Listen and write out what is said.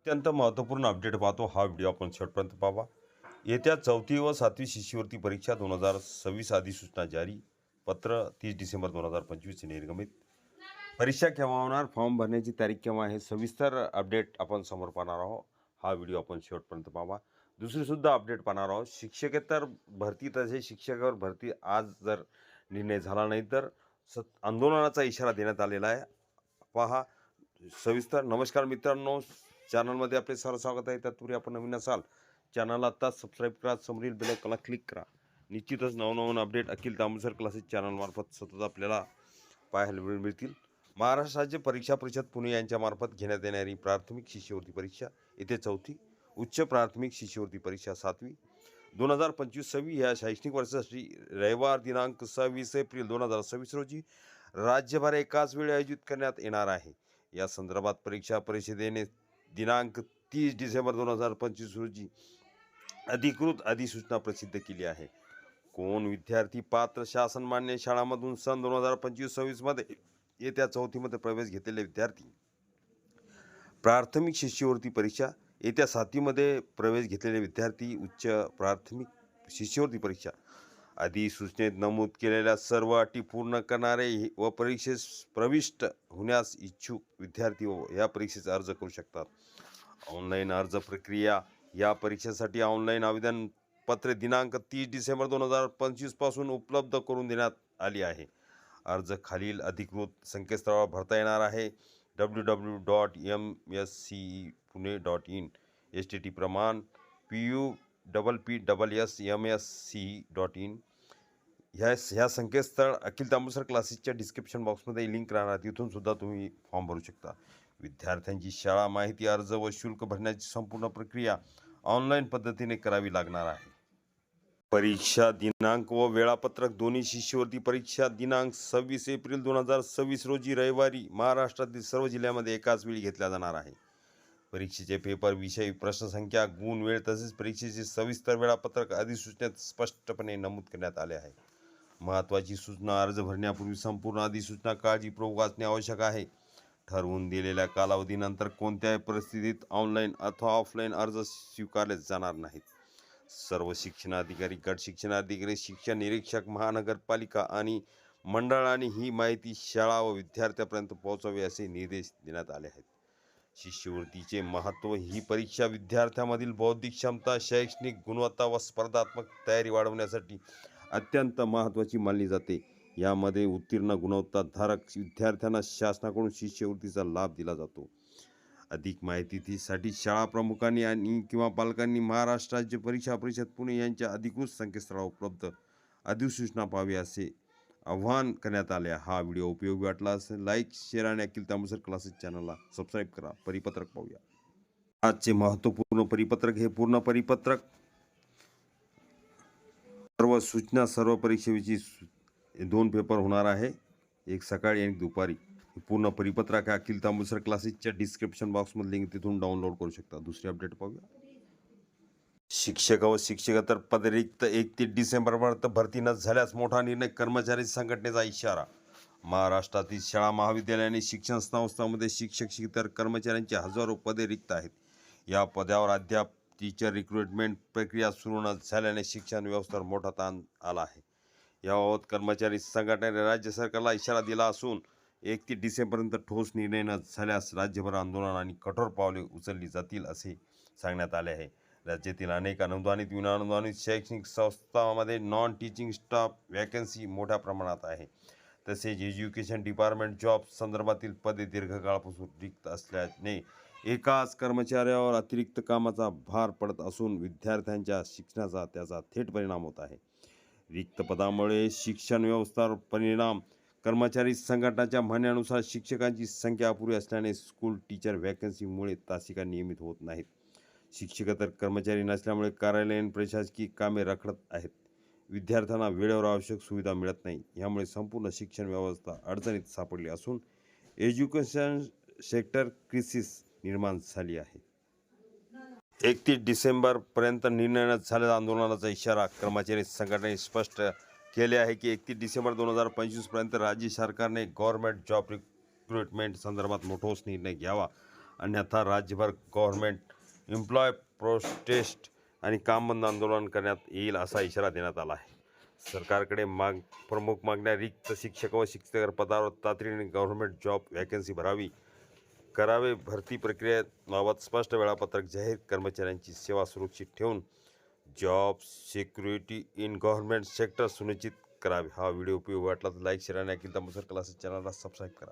अत्यंत महत्त्वपूर्ण अपडेट पाहतो. हा व्हिडिओ आपण शेवटपर्यंत पाहावा. येत्या 4थी व 7वी शिष्यवृत्ती परीक्षा 2026 अधिसूचना जारी. पत्र 30 डिसेंबर 2025 निर्गमित. परीक्षा केव्हा होणार, फॉर्म भरण्याची तारीख केव्हा आहे, सविस्तर अपडेट आपण समोर पाहणार आहोत. हा व्हिडिओ आपण शेवटपर्यंत पाहावा. दुसरीसुद्धा अपडेट पाहणार आहोत. शिक्षकेतर भरती तसे शिक्षकावर भरती आज जर निर्णय झाला नाही तर आंदोलनाचा इशारा देण्यात आलेला आहे. पहा सविस्तर. नमस्कार मित्रांनो, चॅनलमध्ये आपले सर्व स्वागत आहे. तत्पूर्वी आपण नवीन असाल चॅनलला आत्ताच सबस्क्राईब करा, समोरील बेल आयकॉनला क्लिक करा. निश्चितच नवनवीन अपडेट अखिल तांबूसर क्लासेस चॅनलमार्फत सतत आपल्याला पाहायला मिळतील. महाराष्ट्र राज्य परीक्षा परिषद पुणे यांच्यामार्फत घेण्यात येणारी प्राथमिक शिष्यवृत्ती परीक्षा येथे 4थी, उच्च प्राथमिक शिष्यवृत्ती परीक्षा 7वी 2025-26 ह्या शैक्षणिक वर्षासाठी रविवार दिनांक 26 एप्रिल 2026 रोजी राज्यभर एकाच वेळी आयोजित करण्यात येणार आहे. या संदर्भात परीक्षा परिषदेने दिनांक 30 डिसेंबर 2025 रोजी अधिकृत अधिसूचना प्रसिद्ध केली आहे. कोण विद्यार्थी पात्र शासन मान्य शाळांमधून सन 2025-26 मध्ये येत्या 4थीमध्ये प्रवेश घेतलेले विद्यार्थी, प्राथमिक शिष्यवृत्ती परीक्षा येत्या 7वीमध्ये प्रवेश घेतलेले विद्यार्थी, उच्च प्राथमिक शिष्यवृत्ती परीक्षा अधिसूचनेत नमूद केलेल्या सर्व अटी पूर्ण करणारे व परीक्षेस प्रविष्ट होण्यास इच्छुक विद्यार्थी या परीक्षेचा अर्ज करू शकतात. ऑनलाईन अर्ज प्रक्रिया. या परीक्षेसाठी ऑनलाईन आवेदन पत्रे दिनांक 30 डिसेंबर 2025 पासून उपलब्ध करून देण्यात आली आहे. अर्ज खालील अधिकृत संकेतस्थळावर भरता येणार आहे. www.mscepune.in STT प्रमाण PUPPSSMSCE.in ह्या संकेतस्थळ अखिल तांबूसर क्लासेसच्या डिस्क्रिप्शन बॉक्समध्ये लिंक राहणार, तिथून सुद्धा तुम्ही फॉर्म भरू शकता. विद्यार्थ्यांची शाळा माहिती, अर्ज व शुल्क भरण्याची संपूर्ण प्रक्रिया ऑनलाईन पद्धतीने करावी लागणार आहे. परीक्षा दिनांक व वेळापत्रक. दोन्ही शिष्यवृत्ती परीक्षा दिनांक 26 एप्रिल 2026 रोजी रविवारी महाराष्ट्रातील सर्व जिल्ह्यामध्ये एकाच वेळी घेतल्या जाणार आहे. परीक्षेचे पेपर, विषय, प्रश्नसंख्या, गुण, वेळ तसेच परीक्षेचे सविस्तर वेळापत्रक अधिसूचनेत स्पष्टपणे नमूद करण्यात आले आहे. महत्त्वाची सूचना. अर्ज भरण्यापूर्वी संपूर्ण अधिसूचना काळजीपूर्वक वाचणे आवश्यक आहे. ठरवून दिलेल्या कालावधीनंतर कोणत्याही परिस्थितीत ऑनलाईन अथवा ऑफलाईन अर्ज स्वीकारले जाणार नाहीत. सर्व शिक्षणाधिकारी, गट शिक्षणाधिकारी, शिक्षण निरीक्षक, महानगरपालिका आणि मंडळांनी ही माहिती शाळा व विद्यार्थ्यांपर्यंत पोहोचावी असे निर्देश देण्यात आले आहेत. शिष्यवृत्तीचे महत्त्व. ही परीक्षा विद्यार्थ्यांमधील बौद्धिक क्षमता, शैक्षणिक गुणवत्ता व स्पर्धात्मक तयारी वाढवण्यासाठी अत्यंत महत्त्वाची मानली जाते. यामध्ये उत्तीर्ण गुणवत्ताधारक विद्यार्थ्यांना शासनाकडून शिष्यवृत्तीचा लाभ दिला जातो. अधिक माहितीसाठी शाळा प्रमुखांनी आणि किंवा पालकांनी महाराष्ट्र राज्य परीक्षा परिषद पुणे यांच्या अधिकृत संकेतस्थळावर उपलब्ध अधिसूचना पाहावी असे आवाहन करण्यात आले. हा व्हिडिओ उपयोगी वाटला असेल लाईक, शेअर आणि अखिल तांबूसर क्लासेस चॅनलला सबस्क्राईब करा. परिपत्रक पाहूया. आजचे महत्त्वपूर्ण परिपत्रक. हे पूर्ण परिपत्रक सर्व सूचना, सर्व परीक्षेविषयी 2 पेपर होणार आहे, एक सकाळी आणि दुपारी. पूर्ण परिपत्रक आहे अखिल तांबूसर क्लासेसच्या डिस्क्रिप्शन बॉक्समध्ये लिंक, तिथून डाउनलोड करू शकता. दुसरी अपडेट पाहूया. शिक्षक व शिक्षकेतर पद रिक्त 31 डिसेंबरपर्यंत भरती न झाल्यास मोठा निर्णय. कर्मचारी संघटनेचा इशारा. महाराष्ट्रातील शाळा, महाविद्यालय आणि शिक्षण संस्थांमध्ये शिक्षक शिक्षकेतर कर्मचाऱ्यांची हजारो पदे रिक्त आहेत. या पदावर अद्याप टीचर रिक्रुटमेंट प्रक्रिया सुरू न झाल्याने शिक्षण व्यवस्थेवर मोठा ताण आला आहे. याबाबत कर्मचारी संघटनेने राज्य सरकारला इशारा दिला असून 31 डिसेंबरपर्यंत ठोस निर्णय न झाल्यास राज्यभर आंदोलन आणि कठोर पावले उचलली जातील असे सांगण्यात आले आहे. राज्यातील अनेक अनुदानित, विनाअनुदानित शैक्षणिक संस्थांमध्ये नॉन टीचिंग स्टाफ वॅकन्सी मोठ्या प्रमाणात आहे. तसेच एज्युकेशन डिपार्टमेंट जॉब संदर्भातील पदे दीर्घकाळापासून रिक्त असल्याने एकाच कर्मचाऱ्यावर अतिरिक्त कामाचा भार पडत असून विद्यार्थ्यांच्या शिक्षणाचा त्याचा थेट परिणाम होत आहे. रिक्त पदामुळे शिक्षण व्यवस्थेवर परिणाम. कर्मचारी संघटनाच्या म्हणण्यानुसार शिक्षकांची संख्या अपुरी असल्याने स्कूल टीचर वॅकन्सीमुळे तासिका नियमित होत नाहीत. शिक्षकेतर कर्मचारी नसल्यामुळे कार्यालयीन प्रशासकीय कामे रखडत आहेत. विद्यार्थ्यांना वेळेवर आवश्यक सुविधा मिळत नाही. यामुळे संपूर्ण शिक्षण व्यवस्था अडचणीत सापडली असून एज्युकेशन सेक्टर क्रिसिस निर्माण झाली आहे. 31 डिसेंबरपर्यंत निर्णय न झाल्यास आंदोलनाचा इशारा. कर्मचारी संघटनेने स्पष्ट केले आहे की 31 डिसेंबर 2025 पर्यंत राज्य सरकारने गव्हर्नमेंट जॉब रिक्रुटमेंट संदर्भात ठोस निर्णय घ्यावा अन्यथा राज्यभर गव्हर्नमेंट एम्प्लॉय प्रोटेस्ट आणि काम बंद आंदोलन करण्यात येईल असा इशारा देण्यात आला आहे. सरकारकडे प्रमुख मागण्या रिक्त शिक्षक व शिक्षकेतर पदावर तातडीने गव्हर्नमेंट जॉब वॅकन्सी करावे, भरती प्रक्रियेबाबत स्पष्ट वेळापत्रक जाहीर, कर्मचाऱ्यांची सेवा सुरक्षित ठेवून job security in government sector सुनिश्चित करावे. हा व्हिडिओ उपयोगी वाटला तर लाईक, शेअर आणि अखिल तांबुसर क्लासेस चॅनलला सबस्क्राईब करा.